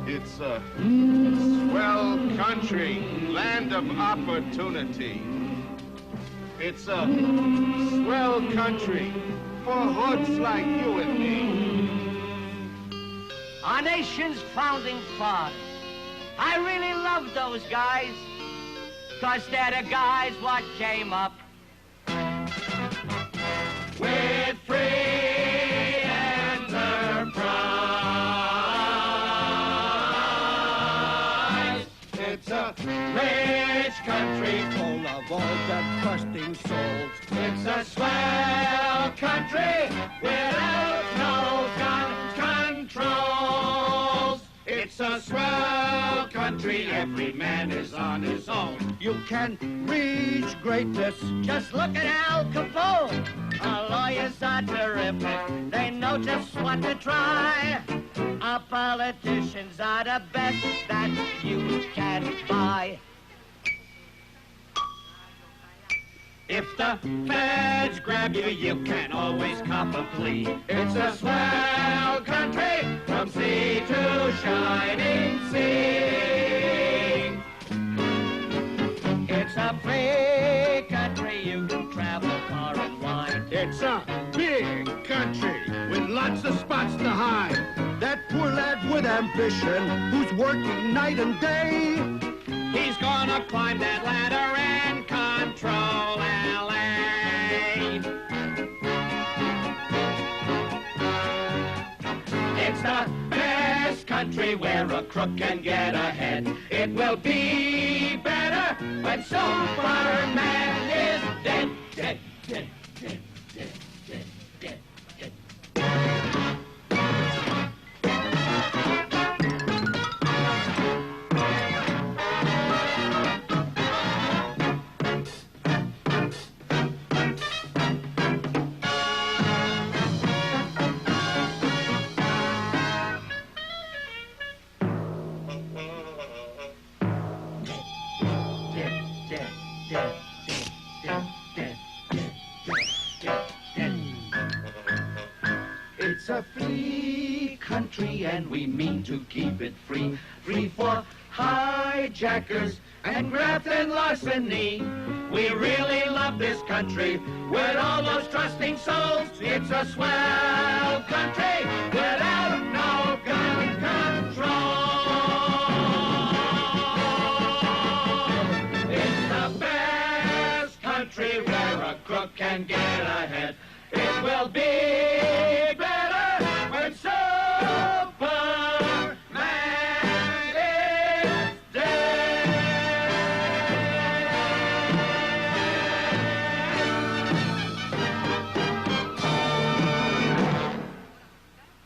It's a swell country, land of opportunity. It's a swell country for hoods like you and me. Our nation's founding fathers. I really love those guys, 'cause they're the guys what came up with free enterprise. It's a rich country full of all the trusting souls. It's a swell country without no gun controls. It's a swell country, every man is on his own. You can reach greatness. Just look at Al Capone. Our lawyers are terrific. They know just what to try. Our politicians are the best that you can buy. If the feds grab you, you can always cop a plea. It's a swell country from sea to shining sea. It's a free country, you can travel far and wide. It's a big country with lots of spots to hide. That poor lad with ambition who's working night and day, He's gonna climb that ladder and control LA. It's the best country where a crook can get ahead. It will be better when Superman is dead, dead, dead, dead, dead, dead, dead, dead. It's a free country and we mean to keep it free. Free for hijackers and graft and larceny. We really love this country with all those trusting souls. It's a swell country without no gun control. It's the best country where a crook can get ahead. It will be